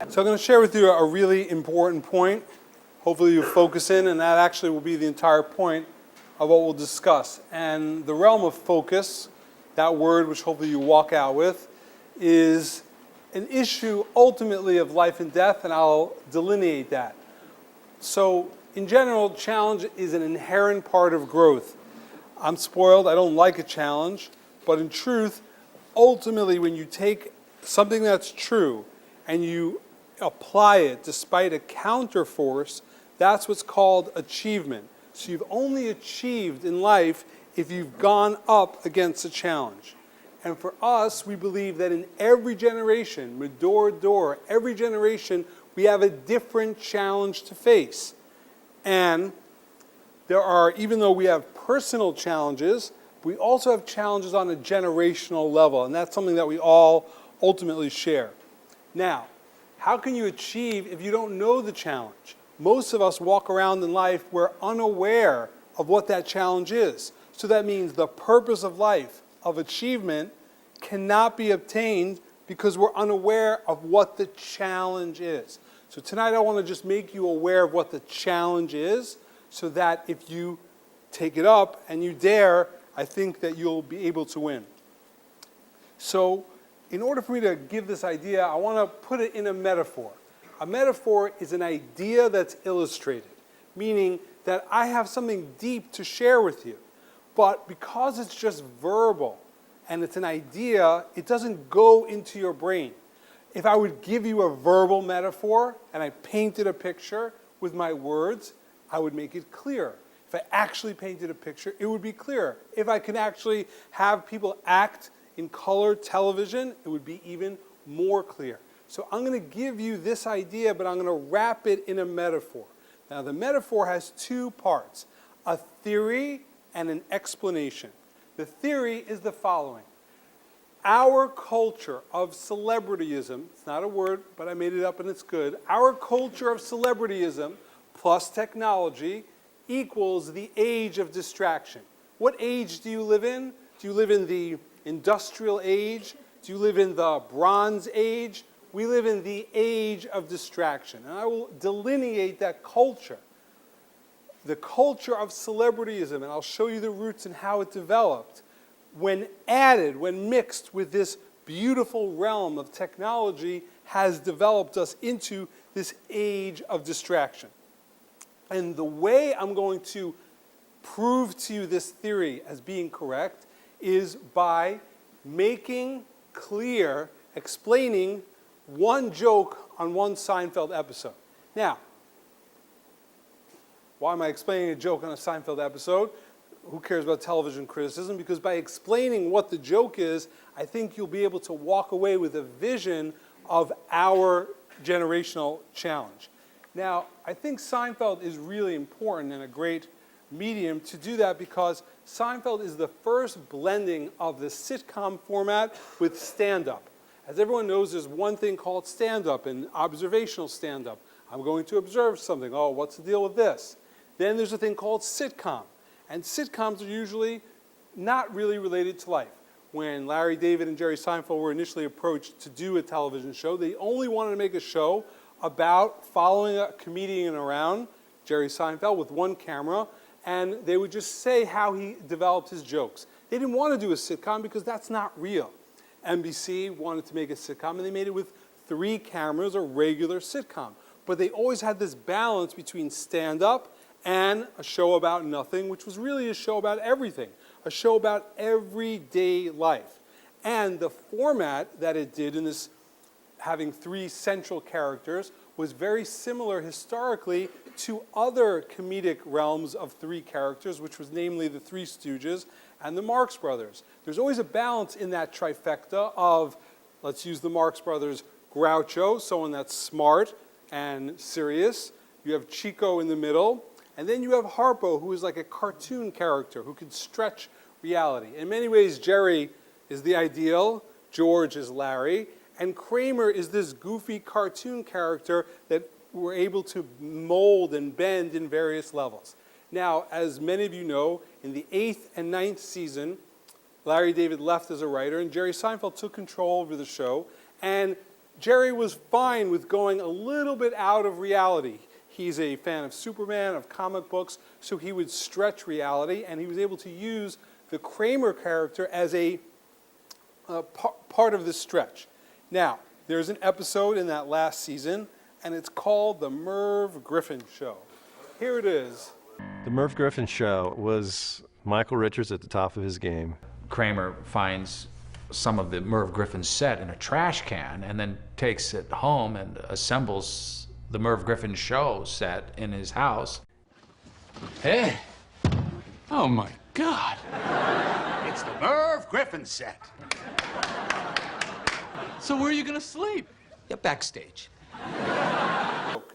So I'm going to share with you a really important point. Hopefully you focus in, and that actually will be the entire point of what we'll discuss. And the realm of focus, that word which hopefully you walk out with, is an issue ultimately of life and death, and I'll delineate that. So in general, challenge is an inherent part of growth. I'm spoiled, I don't like a challenge, but in truth, ultimately when you take something that's true and you apply it despite a counterforce, that's what's called achievement. So you've only achieved in life if you've gone up against a challenge. And for us, we believe that in every generation, door to door, every generation, we have a different challenge to face. And there are, even though we have personal challenges, we also have challenges on a generational level, and that's something that we all ultimately share. Now, how can you achieve if you don't know the challenge? Most of us walk around in life, we're unaware of what that challenge is. So that means the purpose of life, of achievement, cannot be obtained because we're unaware of what the challenge is. So tonight I want to just make you aware of what the challenge is, so that if you take it up and you dare, I think that you'll be able to win. So in order for me to give this idea, I want to put it in a metaphor. A metaphor is an idea that's illustrated, meaning that I have something deep to share with you. But because it's just verbal and it's an idea, it doesn't go into your brain. If I would give you a verbal metaphor and I painted a picture with my words, I would make it clear. If I actually painted a picture, it would be clearer. If I can actually have people act in color television, it would be even more clear. So I'm going to give you this idea, but I'm going to wrap it in a metaphor. Now the metaphor has two parts, a theory and an explanation. The theory is the following. Our culture of celebrityism, it's not a word, but I made it up and it's good. Our culture of celebrityism plus technology equals the age of distraction. What age do you live in? Do you live in the industrial age? Do you live in the Bronze Age? We live in the age of distraction. And I will delineate that culture. The culture of celebrityism, and I'll show you the roots and how it developed, when added, when mixed with this beautiful realm of technology, has developed us into this age of distraction. And the way I'm going to prove to you this theory as being correct is by making clear, explaining one joke on one Seinfeld episode. Now, why am I explaining a joke on a Seinfeld episode? Who cares about television criticism? Because by explaining what the joke is, I think you'll be able to walk away with a vision of our generational challenge. Now, I think Seinfeld is really important and a great medium to do that because Seinfeld is the first blending of the sitcom format with stand-up. As everyone knows, there's one thing called stand-up and observational stand-up. I'm going to observe something. Oh, what's the deal with this? Then there's a thing called sitcom. And sitcoms are usually not really related to life. When Larry David and Jerry Seinfeld were initially approached to do a television show, they only wanted to make a show about following a comedian around, Jerry Seinfeld, with one camera, and they would just say how he developed his jokes. They didn't want to do a sitcom because that's not real. NBC wanted to make a sitcom, and they made it with 3 cameras, a regular sitcom. But they always had this balance between stand-up and a show about nothing, which was really a show about everything, a show about everyday life. And the format that it did in this having 3 central characters was very similar historically to other comedic realms of 3 characters, which was namely the Three Stooges and the Marx Brothers. There's always a balance in that trifecta of, let's use the Marx Brothers, Groucho, someone that's smart and serious. You have Chico in the middle. And then you have Harpo, who is like a cartoon character who can stretch reality. In many ways, Jerry is the ideal, George is Larry, and Kramer is this goofy cartoon character that we're able to mold and bend in various levels. Now, as many of you know, in the 8th and 9th season, Larry David left as a writer, and Jerry Seinfeld took control over the show, and Jerry was fine with going a little bit out of reality. He's a fan of Superman, of comic books, so he would stretch reality, and he was able to use the Kramer character as a part of this stretch. Now, there's an episode in that last season, and it's called The Merv Griffin Show. Here it is. The Merv Griffin Show was Michael Richards at the top of his game. Kramer finds some of the Merv Griffin set in a trash can and then takes it home and assembles the Merv Griffin Show set in his house. Hey! Oh my God! It's the Merv Griffin set. So where are you gonna sleep? Yeah, backstage.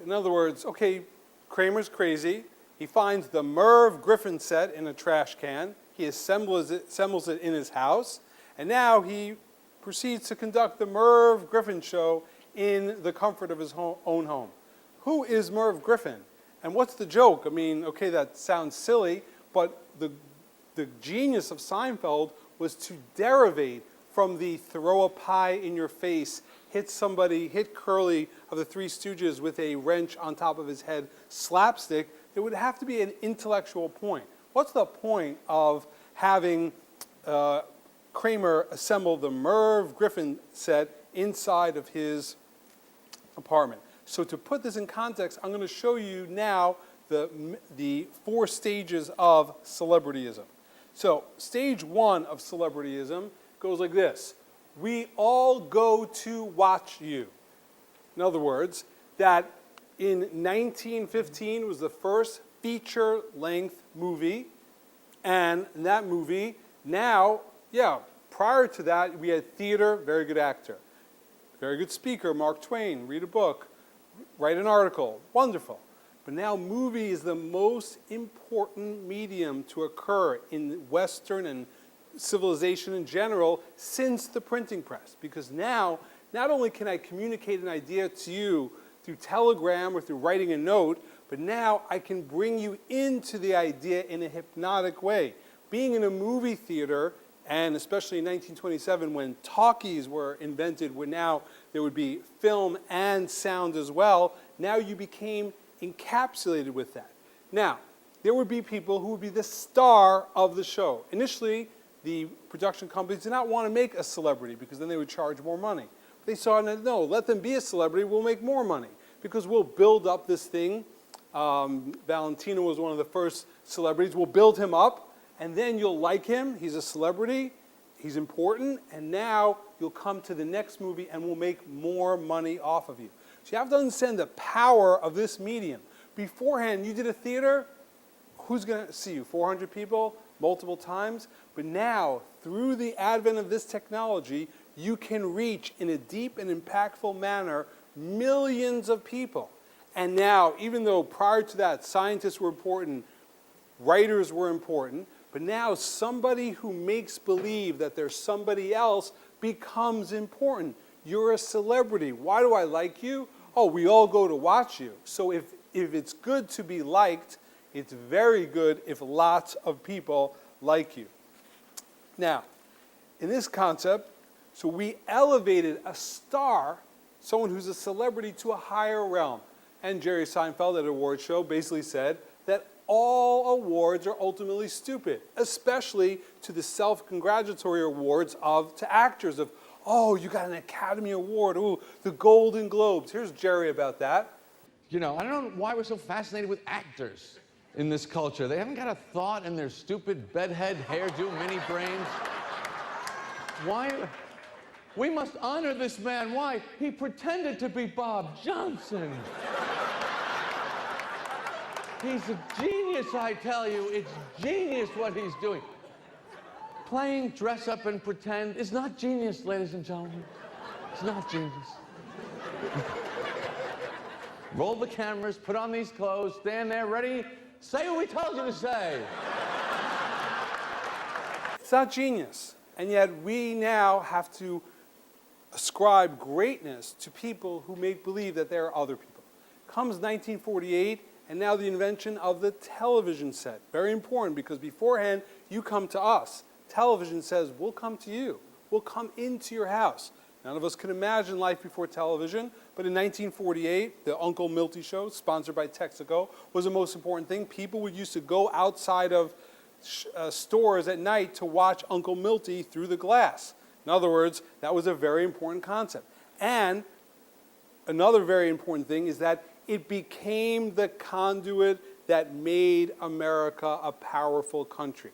In other words, okay, Kramer's crazy. He finds the Merv Griffin set in a trash can. He assembles it in his house. And now he proceeds to conduct the Merv Griffin Show in the comfort of his own home. Who is Merv Griffin? And what's the joke? I mean, okay, that sounds silly, but the genius of Seinfeld was to derivate from the throw a pie in your face, hit Curly of the Three Stooges with a wrench on top of his head, slapstick. There would have to be an intellectual point. What's the point of having Kramer assemble the Merv Griffin set inside of his apartment? So to put this in context, I'm going to show you now the 4 stages of celebrityism. So stage 1 of celebrityism goes like this. We all go to watch you. In other words, that in 1915 was the first feature-length movie, and in that movie, now, prior to that, we had theater, very good actor, very good speaker, Mark Twain, read a book, write an article, wonderful. But now movie is the most important medium to occur in Western and civilization in general since the printing press. Because now, not only can I communicate an idea to you through telegram or through writing a note, but now I can bring you into the idea in a hypnotic way. Being in a movie theater, and especially in 1927 when talkies were invented, where now there would be film and sound as well, now you became encapsulated with that. Now, there would be people who would be the star of the show. Initially, the production companies did not want to make a celebrity because then they would charge more money. But they saw, no, let them be a celebrity, we'll make more money because we'll build up this thing. Valentino was one of the first celebrities. We'll build him up, and then you'll like him. He's a celebrity. He's important. And now you'll come to the next movie, and we'll make more money off of you. So you have to understand the power of this medium. Beforehand, you did a theater. Who's going to see you? 400 people, multiple times. But now, through the advent of this technology, you can reach, in a deep and impactful manner, millions of people. And now, even though prior to that, scientists were important, writers were important, but now somebody who makes believe that there's somebody else becomes important. You're a celebrity. Why do I like you? Oh, we all go to watch you. So if it's good to be liked, it's very good if lots of people like you. Now, in this concept, so we elevated a star, someone who's a celebrity, to a higher realm. And Jerry Seinfeld at an award show basically said that all awards are ultimately stupid, especially to the self-congratulatory awards to actors of, oh, you got an Academy Award, ooh, the Golden Globes. Here's Jerry about that. You know, I don't know why we're so fascinated with actors in this culture. They haven't got a thought in their stupid bedhead, hairdo, mini brains. Why? We must honor this man. Why? He pretended to be Bob Johnson. He's a genius, I tell you. It's genius what he's doing. Playing dress up and pretend is not genius, ladies and gentlemen. It's not genius. Roll the cameras, put on these clothes, stand there, ready, say what we told you to say. It's not genius. And yet we now have to ascribe greatness to people who make believe that there are other people. Comes 1948, and now the invention of the television set. Very important, because beforehand, you come to us. Television says, we'll come to you. We'll come into your house. None of us can imagine life before television, but in 1948, the Uncle Milty Show, sponsored by Texaco, was the most important thing. People would used to go outside of stores at night to watch Uncle Milty through the glass. In other words, that was a very important concept. And another very important thing is that it became the conduit that made America a powerful country.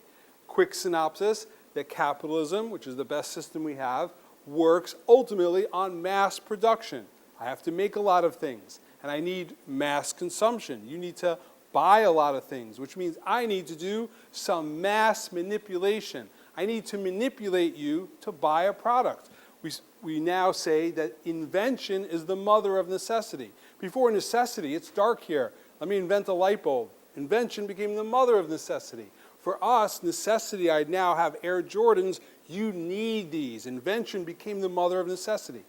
Quick synopsis, that capitalism, which is the best system we have, works ultimately on mass production. I have to make a lot of things, and I need mass consumption. You need to buy a lot of things, which means I need to do some mass manipulation. I need to manipulate you to buy a product. We now say that invention is the mother of necessity. Before necessity, it's dark here. Let me invent a light bulb. Invention became the mother of necessity. For us, necessity, I now have Air Jordans. You need these. Invention became the mother of necessity.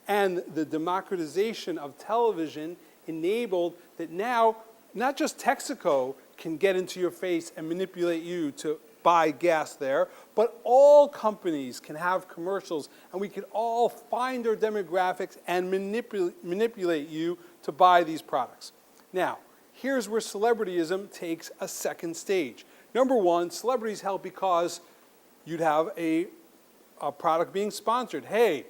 And the democratization of television enabled that now, not just Texaco can get into your face and manipulate you to buy gas there, but all companies can have commercials, and we can all find their demographics and manipulate you to buy these products. Now, here's where celebrityism takes a second stage. Number one, celebrities help because you'd have a product being sponsored. Hey,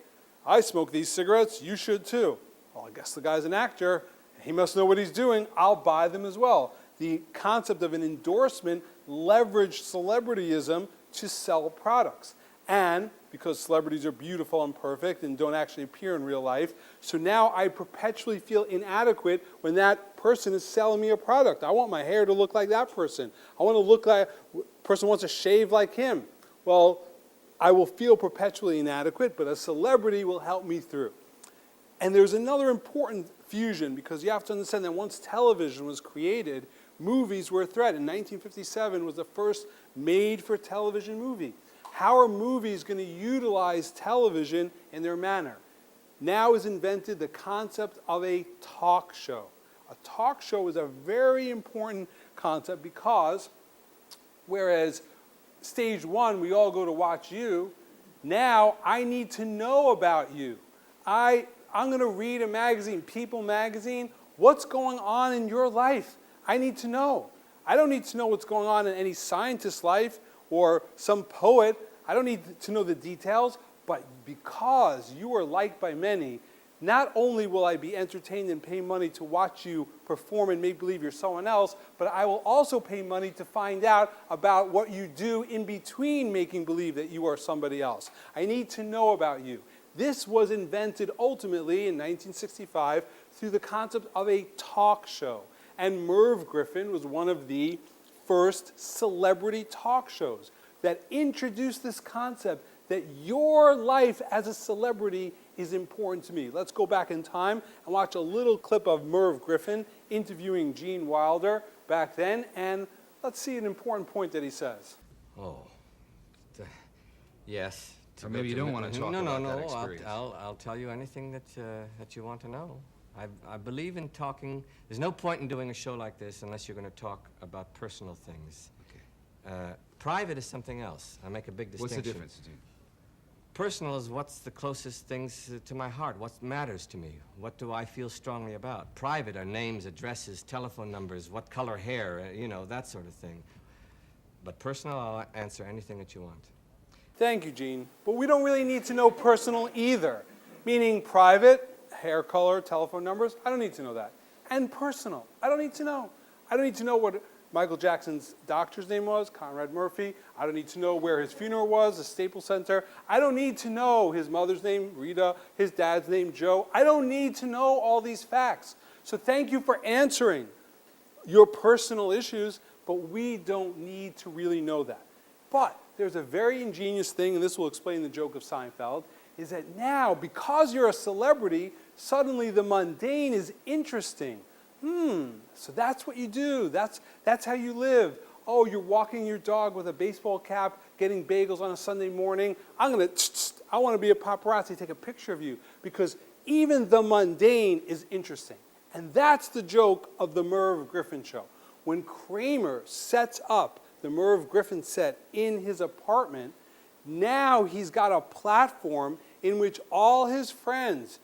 I smoke these cigarettes, you should too. Well, I guess the guy's an actor, he must know what he's doing, I'll buy them as well. The concept of an endorsement leveraged celebrityism to sell products. And because celebrities are beautiful and perfect and don't actually appear in real life, so now I perpetually feel inadequate when that person is selling me a product. I want my hair to look like that person. I want to look like, person wants to shave like him. Well, I will feel perpetually inadequate, but a celebrity will help me through. And there's another important fusion, because you have to understand that once television was created, movies were a threat. In 1957 was the first made-for-television movie. How are movies going to utilize television in their manner? Now is invented the concept of a talk show. A talk show is a very important concept because whereas stage one, we all go to watch you, now I need to know about you. I'm going to read a magazine, People magazine. What's going on in your life? I need to know. I don't need to know what's going on in any scientist's life or some poet. I don't need to know the details, but because you are liked by many, not only will I be entertained and pay money to watch you perform and make believe you're someone else, but I will also pay money to find out about what you do in between making believe that you are somebody else. I need to know about you. This was invented ultimately in 1965 through the concept of a talk show. And Merv Griffin was one of the first celebrity talk shows that introduced this concept that your life as a celebrity is important to me. Let's go back in time and watch a little clip of Merv Griffin interviewing Gene Wilder back then, and let's see an important point that he says. Oh, yes. Or maybe you don't want to talk about that experience. I'll tell you anything that you want to know. I believe in talking. There's no point in doing a show like this unless you're going to talk about personal things. Okay. Private is something else. I make a big distinction. What's the difference, Gene? Personal is what's the closest things to my heart, what matters to me, what do I feel strongly about. Private are names, addresses, telephone numbers, what color hair, you know, that sort of thing. But personal, I'll answer anything that you want. Thank you, Gene. But we don't really need to know personal either. Meaning private, hair color, telephone numbers, I don't need to know that. And personal, I don't need to know. I don't need to know what Michael Jackson's doctor's name was, Conrad Murphy. I don't need to know where his funeral was, the Staples Center. I don't need to know his mother's name, Rita, his dad's name, Joe. I don't need to know all these facts. So thank you for answering your personal issues, but we don't need to really know that. But there's a very ingenious thing, and this will explain the joke of Seinfeld, is that now, because you're a celebrity, suddenly the mundane is interesting. So that's what you do. That's how you live. Oh, you're walking your dog with a baseball cap, getting bagels on a Sunday morning. I want to be a paparazzi, take a picture of you, because even the mundane is interesting. And that's the joke of the Merv Griffin show. When Kramer sets up the Merv Griffin set in his apartment, now he's got a platform in which all his friends,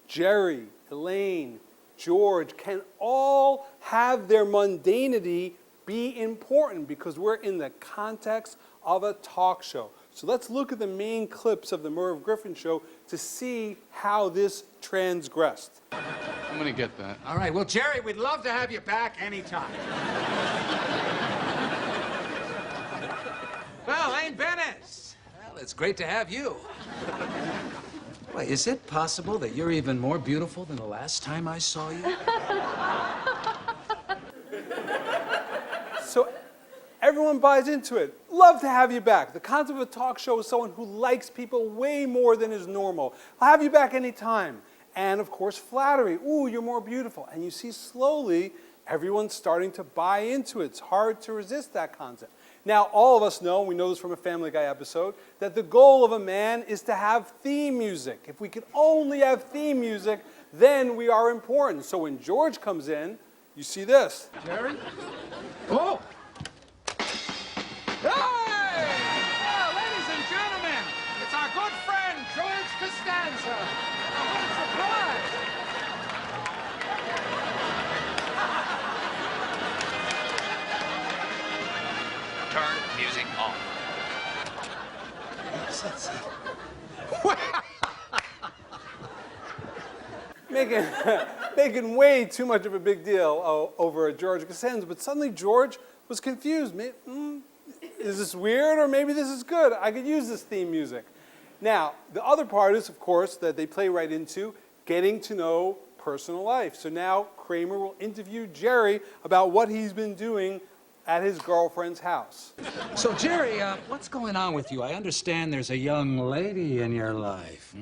Jerry, Elaine, George, can all have their mundanity be important because we're in the context of a talk show. So let's look at the main clips of the Merv Griffin show to see how this transgressed. I'm gonna get that. All right, well, Jerry, we'd love to have you back anytime. Well, Elaine Bennis. Well, it's great to have you. Wait, is it possible that you're even more beautiful than the last time I saw you? So everyone buys into it. Love to have you back. The concept of a talk show is someone who likes people way more than is normal. I'll have you back anytime. And of course, flattery. Ooh, you're more beautiful. And you see slowly everyone's starting to buy into it. It's hard to resist that concept. Now, all of us know, we know this from a Family Guy episode, that the goal of a man is to have theme music. If we could only have theme music, then we are important. So when George comes in, you see this. Jerry? Oh! Hey! Well, ladies and gentlemen, it's our good friend, George Costanza. Oh, what a surprise! Turn music off. Making way too much of a big deal over George Costanza, but suddenly George was confused. Is this weird, or maybe this is good? I could use this theme music. Now, the other part is, of course, that they play right into getting to know personal life. So now Kramer will interview Jerry about what he's been doing at his girlfriend's house. So, Jerry, what's going on with you? I understand there's a young lady in your life.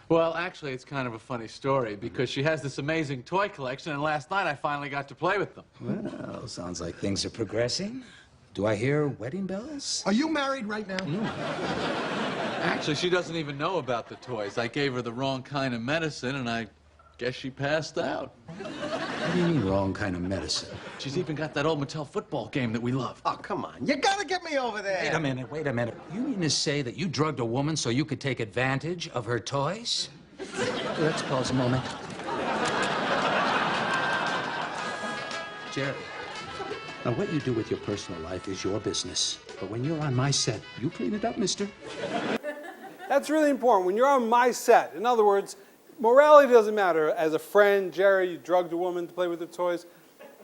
Well, actually, it's kind of a funny story because she has this amazing toy collection, and last night I finally got to play with them. Well, sounds like things are progressing. Do I hear wedding bells? Are you married right now? Actually, she doesn't even know about the toys. I gave her the wrong kind of medicine, and I guess she passed out. What do you mean, wrong kind of medicine? She's even got that old Mattel football game that we love. Oh, come on. You gotta get me over there. Wait a minute. You mean to say that you drugged a woman so you could take advantage of her toys? Let's pause a moment. Jerry, now what you do with your personal life is your business. But when you're on my set, you clean it up, mister. That's really important. When you're on my set, in other words, morality doesn't matter. As a friend, Jerry, you drugged a woman to play with her toys.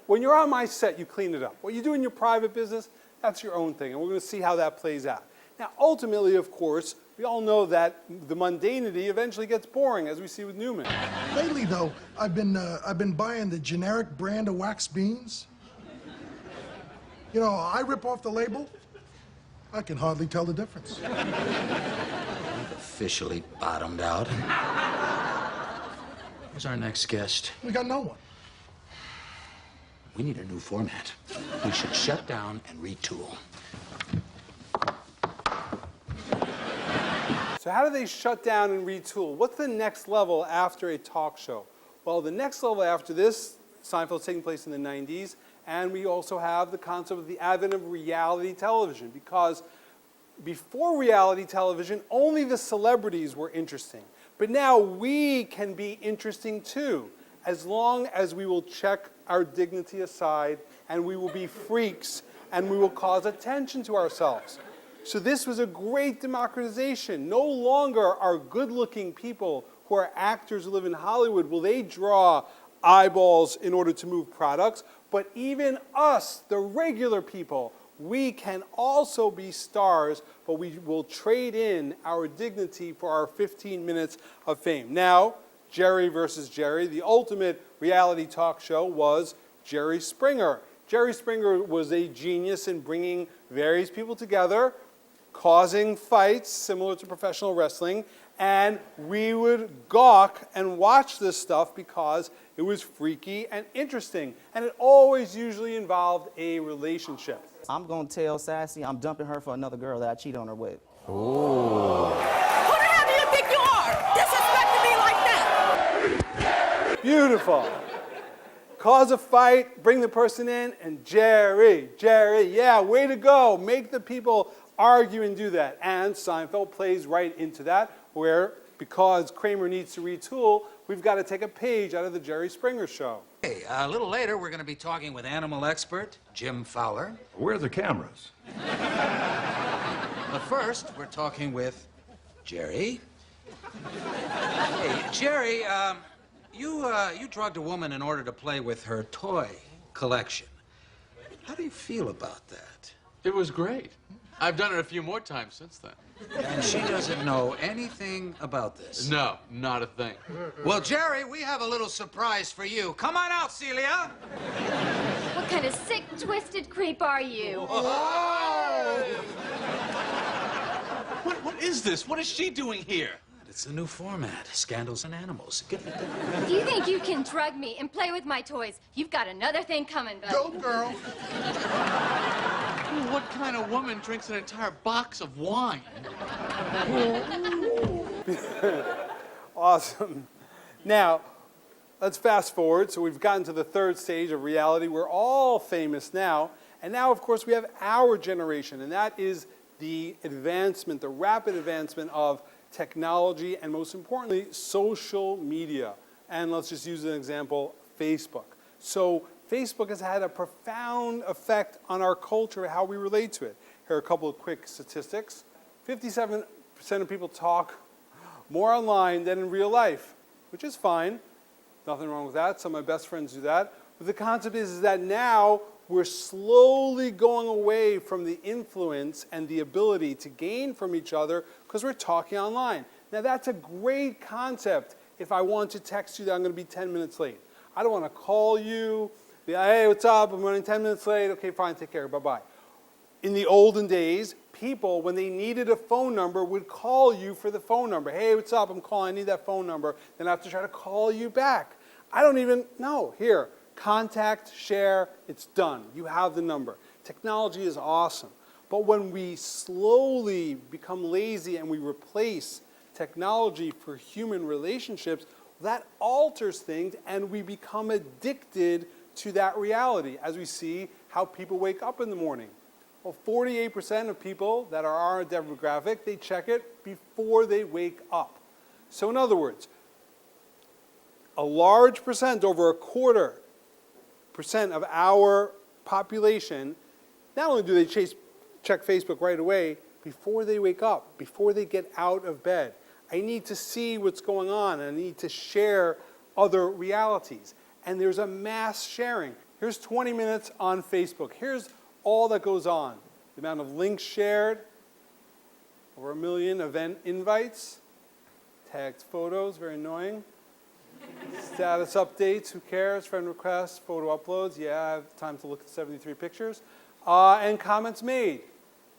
When you're on my set, you clean it up. What you do in your private business, that's your own thing, and we're going to see how that plays out. Now, ultimately, of course, we all know that the mundanity eventually gets boring, as we see with Newman. Lately, though, I've been buying the generic brand of wax beans. You know, I rip off the label. I can hardly tell the difference. We've officially bottomed out. Who's our next guest? We got no one. We need a new format. We should shut down and retool. So how do they shut down and retool? What's the next level after a talk show? Well, the next level after this, Seinfeld's taking place in the 90s, and we also have the concept of the advent of reality television, because before reality television, only the celebrities were interesting. But now we can be interesting too, as long as we will check our dignity aside, and we will be freaks, and we will cause attention to ourselves. So this was a great democratization. No longer are good-looking people who are actors who live in Hollywood, will they draw eyeballs in order to move products, but even us, the regular people, we can also be stars, but we will trade in our dignity for our 15 minutes of fame. Now, Jerry versus Jerry, the ultimate reality talk show was Jerry Springer. Jerry Springer was a genius in bringing various people together, causing fights similar to professional wrestling, and we would gawk and watch this stuff because it was freaky and interesting, and it always usually involved a relationship. I'm gonna tell Sassy I'm dumping her for another girl that I cheat on her with. Who the hell do you think you are? Disrespecting me like that? Beautiful. Cause a fight, bring the person in, and Jerry, yeah, way to go. Make the people argue and do that. And Seinfeld plays right into that, where because Kramer needs to retool, we've got to take a page out of the Jerry Springer Show. Hey, a little later, we're going to be talking with animal expert Jim Fowler. Where are the cameras? But first, we're talking with Jerry. Hey, Jerry, you drugged a woman in order to play with her toy collection. How do you feel about that? It was great. I've done it a few more times since then. And she doesn't know anything about this? No, not a thing. Well, Jerry, we have a little surprise for you. Come on out, Celia. What kind of sick, twisted creep are you? What is this? What is she doing here? It's the new format, Scandals and Animals. If you think you can drug me and play with my toys, you've got another thing coming, buddy. Go, girl. What kind of woman drinks an entire box of wine? Awesome. Now, let's fast forward. So we've gotten to the third stage of reality. We're all famous now. And now, of course, we have our generation, and that is the advancement, the rapid advancement of technology, and most importantly, social media. And let's just use an example, Facebook. So Facebook has had a profound effect on our culture, how we relate to it. Here are a couple of quick statistics. 57% of people talk more online than in real life, which is fine. Nothing wrong with that. Some of my best friends do that. But the concept is that now we're slowly going away from the influence and the ability to gain from each other because we're talking online. Now that's a great concept if I want to text you that I'm going to be 10 minutes late. I don't want to call you, be like, hey, what's up? I'm running 10 minutes late. Okay, fine, take care, bye-bye. In the olden days, people, when they needed a phone number, would call you for the phone number. Hey, what's up? I'm calling, I need that phone number. Then I have to try to call you back. I don't even know. Here. Contact, share, it's done. You have the number. Technology is awesome. But when we slowly become lazy and we replace technology for human relationships, that alters things and we become addicted to that reality as we see how people wake up in the morning. Well, 48% of people that are our demographic, they check it before they wake up. So in other words, a large percent, over 25% of our population, not only do they check Facebook right away, before they wake up, before they get out of bed. I need to see what's going on, and I need to share other realities. And there's a mass sharing. Here's 20 minutes on Facebook. Here's all that goes on. The amount of links shared, over 1 million event invites, tagged photos, very annoying. Status updates, who cares? Friend requests, photo uploads, yeah, I have time to look at 73 pictures. And comments made,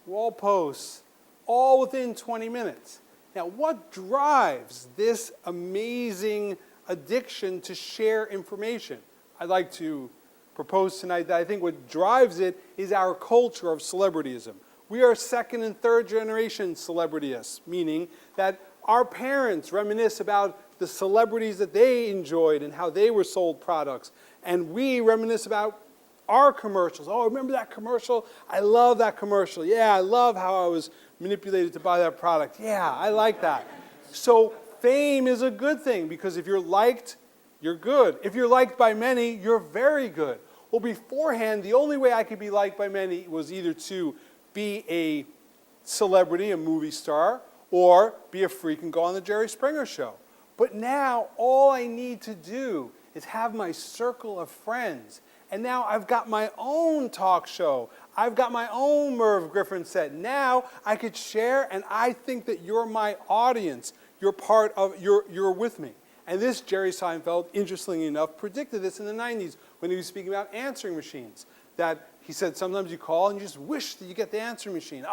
wall posts, all within 20 minutes. Now, what drives this amazing addiction to share information? I'd like to propose tonight that I think what drives it is our culture of celebrityism. We are second and third generation celebrityists, meaning that our parents reminisce about the celebrities that they enjoyed and how they were sold products. And we reminisce about our commercials. Oh, remember that commercial? I love that commercial. Yeah, I love how I was manipulated to buy that product. Yeah, I like that. So fame is a good thing because if you're liked, you're good. If you're liked by many, you're very good. Well, beforehand, the only way I could be liked by many was either to be a celebrity, a movie star, or be a freak and go on the Jerry Springer Show. But now, all I need to do is have my circle of friends. And now I've got my own talk show. I've got my own Merv Griffin set. Now I could share, and I think that you're my audience. You're part of, you're with me. And this Jerry Seinfeld, interestingly enough, predicted this in the 90s when he was speaking about answering machines. That he said sometimes you call and you just wish that you get the answering machine.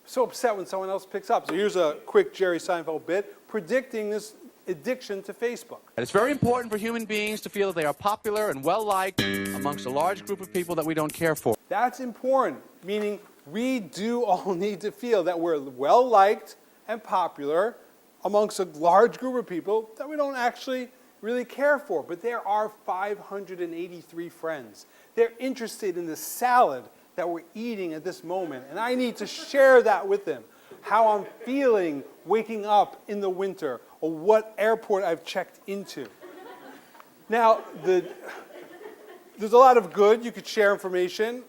So upset when someone else picks up. So here's a quick Jerry Seinfeld bit predicting this addiction to Facebook. It's very important for human beings to feel that they are popular and well-liked amongst a large group of people that we don't care for. That's important, meaning we do all need to feel that we're well-liked and popular amongst a large group of people that we don't actually really care for. But there are 583 friends. They're interested in the salad that we're eating at this moment, and I need to share that with them. How I'm feeling waking up in the winter, or what airport I've checked into. Now, there's a lot of good. You could share information.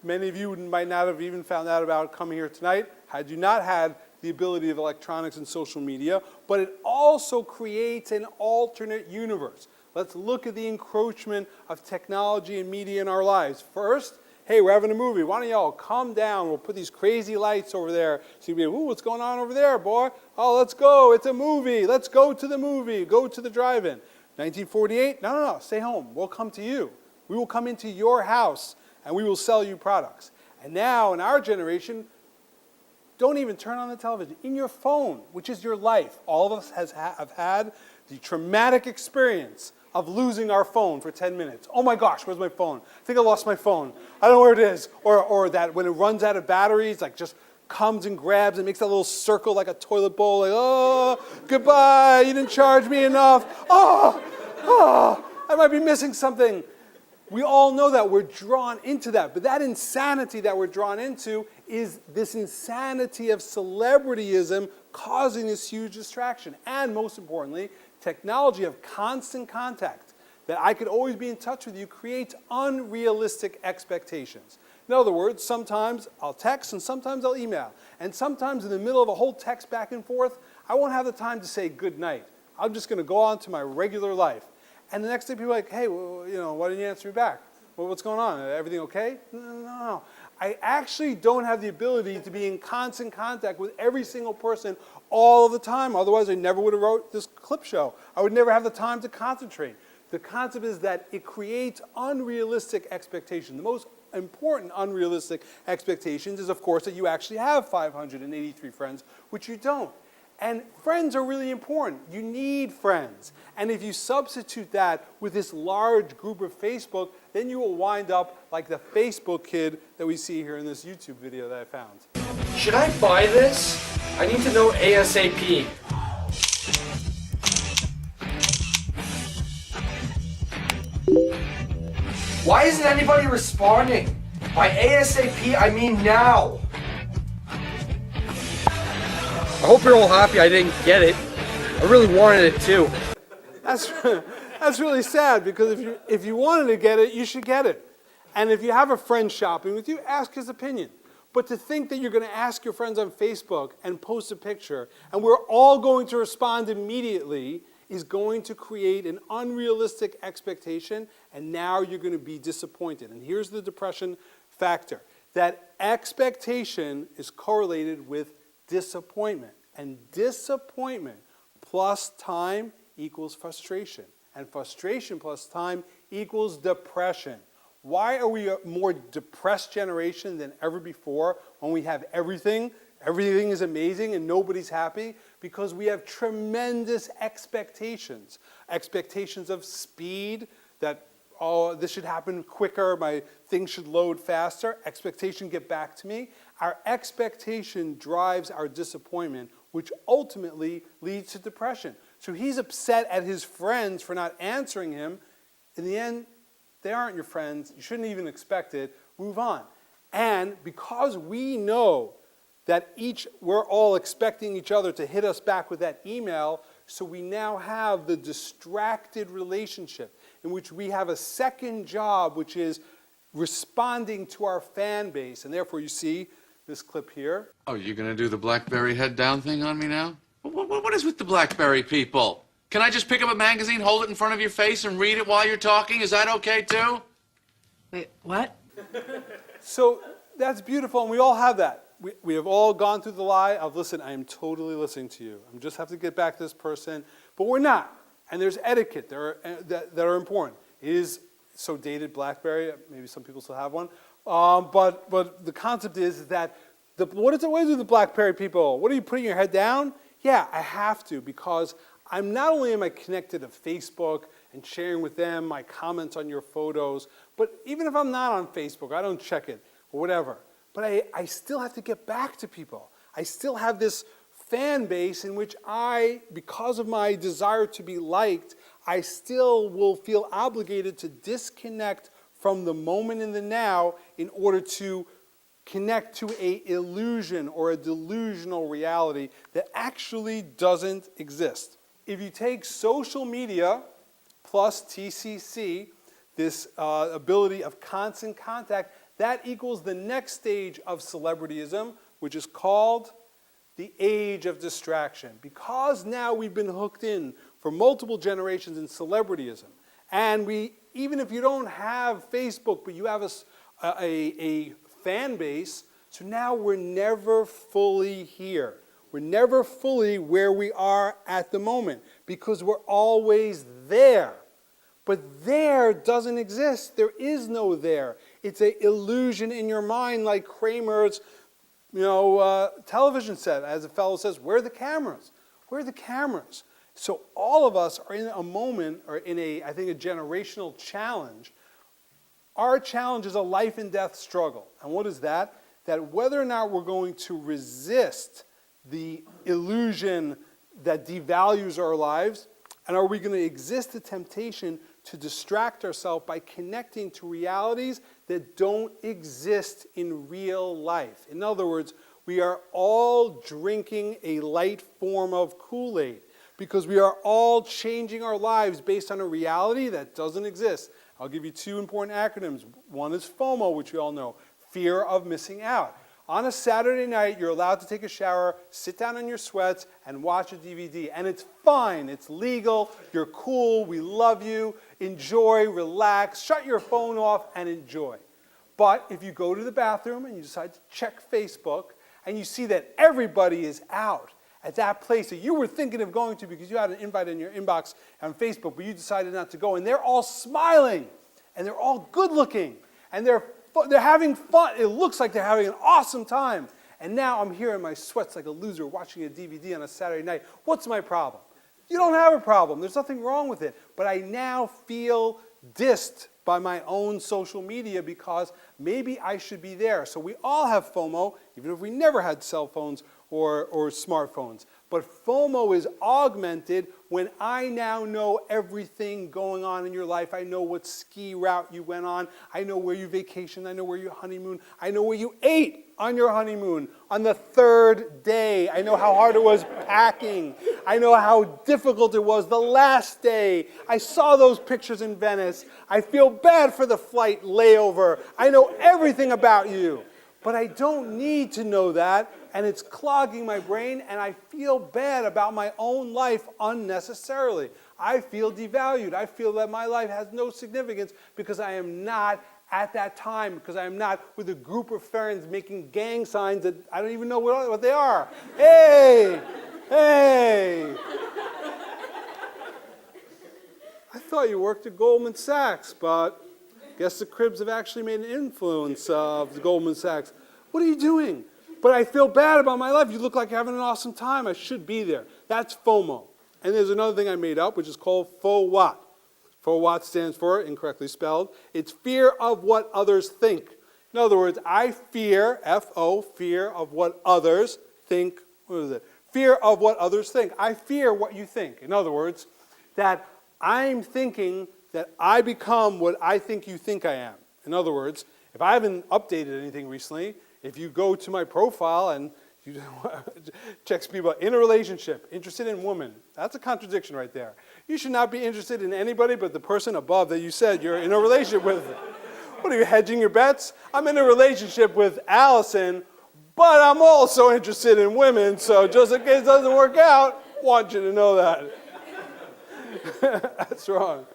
Many of you might not have even found out about coming here tonight had you not had the ability of electronics and social media, but it also creates an alternate universe. Let's look at the encroachment of technology and media in our lives. First, hey, we're having a movie. Why don't y'all come down? We'll put these crazy lights over there. So you'll be, ooh, what's going on over there, boy? Oh, let's go. It's a movie. Let's go to the movie. Go to the drive-in. 1948? No. Stay home. We'll come to you. We will come into your house, and we will sell you products. And now, in our generation, don't even turn on the television. In your phone, which is your life. All of us have had the traumatic experience of losing our phone for 10 minutes. Oh my gosh, where's my phone? I think I lost my phone. I don't know where it is. Or that when it runs out of batteries, like just comes and grabs and makes that little circle like a toilet bowl, like, oh, goodbye, you didn't charge me enough. Oh, I might be missing something. We all know that. We're drawn into that. But that insanity that we're drawn into is this insanity of celebrityism causing this huge distraction. And most importantly, technology of constant contact, that I could always be in touch with you, creates unrealistic expectations. In other words, sometimes I'll text and sometimes I'll email. And sometimes in the middle of a whole text back and forth, I won't have the time to say good night. I'm just going to go on to my regular life. And the next day people are like, hey, well, why didn't you answer me back? Well, what's going on? Everything okay? No. I actually don't have the ability to be in constant contact with every single person all the time. Otherwise, I never would have wrote this clip show. I would never have the time to concentrate. The concept is that it creates unrealistic expectations. The most important unrealistic expectations is, of course, that you actually have 583 friends, which you don't. And friends are really important. You need friends. And if you substitute that with this large group of Facebook, then you will wind up like the Facebook kid that we see here in this YouTube video that I found. Should I buy this? I need to know ASAP. Why isn't anybody responding? By ASAP, I mean now. I hope you're all happy I didn't get it. I really wanted it too. That's really sad, because if you wanted to get it, you should get it. And if you have a friend shopping with you, ask his opinion. But to think that you're going to ask your friends on Facebook and post a picture, and we're all going to respond immediately, is going to create an unrealistic expectation, and now you're going to be disappointed. And here's the depression factor, that expectation is correlated with disappointment. And disappointment plus time equals frustration. And frustration plus time equals depression. Why are we a more depressed generation than ever before when we have everything? Everything is amazing and nobody's happy? Because we have tremendous expectations. Expectations of speed, that, oh, this should happen quicker, my things should load faster. Expectation, get back to me. Our expectation drives our disappointment, which ultimately leads to depression. So he's upset at his friends for not answering him. In the end, they aren't your friends. You shouldn't even expect it. Move on. And because we know that we're all expecting each other to hit us back with that email, so we now have the distracted relationship in which we have a second job, which is responding to our fan base. And therefore, you see this clip here. Oh, you're going to do the BlackBerry head down thing on me now? What is with the BlackBerry people? Can I just pick up a magazine, hold it in front of your face, and read it while you're talking? Is that okay, too? Wait, what? So that's beautiful, and we all have that. We have all gone through the lie of, listen, I am totally listening to you. I just have to get back to this person. But we're not. And there's etiquette that are important. It is so dated, BlackBerry. Maybe some people still have one. But the concept is that, what is it with the BlackBerry people? What are you putting your head down? Yeah, I have to, because not only am I connected to Facebook and sharing with them my comments on your photos, but even if I'm not on Facebook, I don't check it or whatever. But I still have to get back to people. I still have this fan base in which because of my desire to be liked, I still will feel obligated to disconnect from the moment in the now in order to connect to an illusion or a delusional reality that actually doesn't exist. If you take social media plus TCC, this ability of constant contact, that equals the next stage of celebrityism, which is called the age of distraction. Because now we've been hooked in for multiple generations in celebrityism, and even if you don't have Facebook, but you have a fan base, so now we're never fully here. We're never fully where we are at the moment because we're always there. But there doesn't exist. There is no there. It's an illusion in your mind, like Kramer's television set. As a fellow says, where are the cameras? Where are the cameras? So all of us are in a moment, or in I think, a generational challenge. Our challenge is a life and death struggle. And what is that? That whether or not we're going to resist the illusion that devalues our lives, and are we going to exist the temptation to distract ourselves by connecting to realities that don't exist in real life. In other words, we are all drinking a light form of Kool-Aid because we are all changing our lives based on a reality that doesn't exist. I'll give you two important acronyms. One is FOMO, which we all know, fear of missing out. On a Saturday night, you're allowed to take a shower, sit down in your sweats, and watch a DVD. And it's fine. It's legal. You're cool. We love you. Enjoy, relax, shut your phone off, and enjoy. But if you go to the bathroom and you decide to check Facebook, and you see that everybody is out at that place that you were thinking of going to because you had an invite in your inbox on Facebook, but you decided not to go, and they're all smiling, and they're all good-looking, and they're having fun. It looks like they're having an awesome time. And now I'm here in my sweats like a loser watching a DVD on a Saturday night. What's my problem? You don't have a problem. There's nothing wrong with it. But I now feel dissed by my own social media because maybe I should be there. So we all have FOMO, even if we never had cell phones or smartphones. But FOMO is augmented when I now know everything going on in your life. I know what ski route you went on. I know where you vacationed. I know where you honeymooned. I know where you ate on your honeymoon on the third day. I know how hard it was packing. I know how difficult it was the last day. I saw those pictures in Venice. I feel bad for the flight layover. I know everything about you. But I don't need to know that, and it's clogging my brain, and I feel bad about my own life unnecessarily. I feel devalued. I feel that my life has no significance because I am not at that time, because I am not with a group of friends making gang signs that I don't even know what they are. Hey! Hey! I thought you worked at Goldman Sachs, but I guess the Cribs have actually made an influence of the Goldman Sachs. What are you doing? But I feel bad about my life. You look like you're having an awesome time. I should be there. That's FOMO. And there's another thing I made up, which is called FOWAT. FOWAT stands for, incorrectly spelled, it's fear of what others think. In other words, I fear, F-O, fear of what others think. What is it? Fear of what others think. I fear what you think. In other words, that I'm thinking that I become what I think you think I am. In other words, if I haven't updated anything recently, if you go to my profile and you checks people in a relationship, interested in women, that's a contradiction right there. You should not be interested in anybody but the person above that you said you're in a relationship with. What are you, hedging your bets? I'm in a relationship with Allison, but I'm also interested in women, so just in case it doesn't work out, I want you to know that. That's wrong.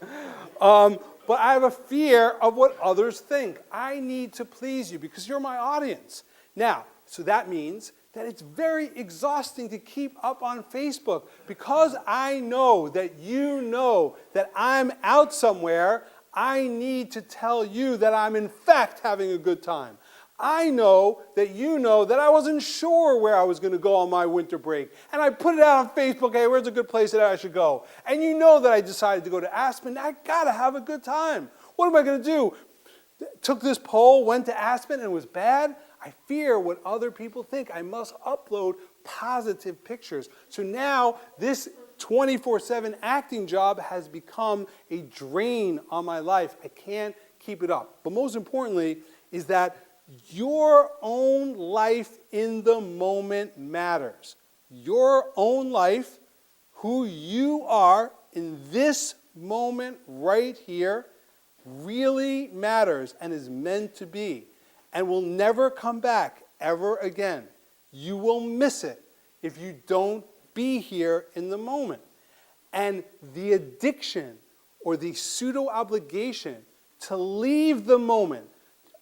But I have a fear of what others think. I need to please you because you're my audience. Now, so that means that it's very exhausting to keep up on Facebook because I know that you know that I'm out somewhere. I need to tell you that I'm in fact having a good time. I know that you know that I wasn't sure where I was going to go on my winter break. And I put it out on Facebook, hey, where's a good place that I should go? And you know that I decided to go to Aspen. I got to have a good time. What am I going to do? Took this poll, went to Aspen, and it was bad? I fear what other people think. I must upload positive pictures. So now this 24/7 acting job has become a drain on my life. I can't keep it up. But most importantly is that Your own life in the moment matters. Your own life, who you are in this moment right here, really matters and is meant to be and will never come back ever again. You will miss it if you don't be here in the moment. And the addiction or the pseudo-obligation to leave the moment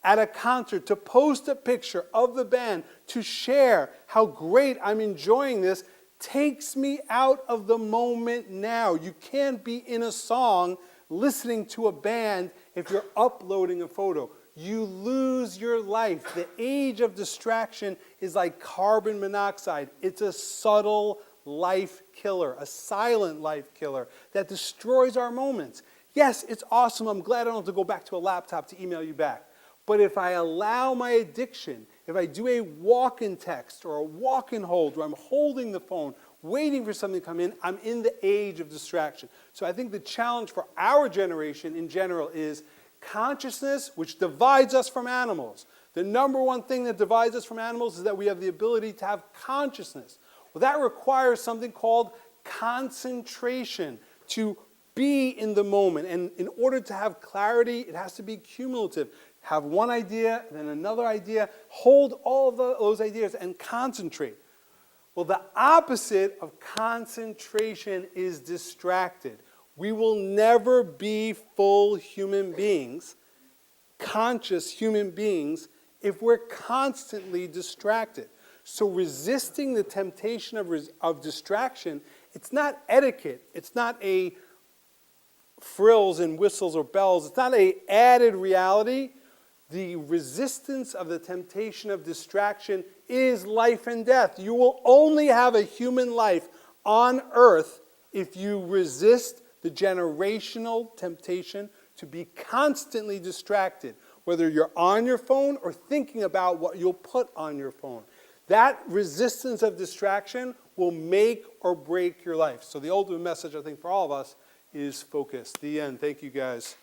at a concert, to post a picture of the band, to share how great I'm enjoying this, takes me out of the moment now. You can't be in a song listening to a band if you're uploading a photo. You lose your life. The age of distraction is like carbon monoxide. It's a subtle life killer, a silent life killer that destroys our moments. Yes, it's awesome. I'm glad I don't have to go back to a laptop to email you back. But if I allow my addiction, if I do a walk-in text or a walk-in hold where I'm holding the phone, waiting for something to come in, I'm in the age of distraction. So I think the challenge for our generation in general is consciousness, which divides us from animals. The number one thing that divides us from animals is that we have the ability to have consciousness. Well, that requires something called concentration, to be in the moment. And in order to have clarity, it has to be cumulative. Have one idea, then another idea, hold all of those ideas and concentrate. Well, the opposite of concentration is distracted. We will never be full human beings, conscious human beings, if we're constantly distracted. So resisting the temptation of distraction, it's not etiquette. It's not a frills and whistles or bells. It's not an added reality. The resistance of the temptation of distraction is life and death. You will only have a human life on earth if you resist the generational temptation to be constantly distracted, whether you're on your phone or thinking about what you'll put on your phone. That resistance of distraction will make or break your life. So the ultimate message, I think, for all of us is focus. The end. Thank you, guys.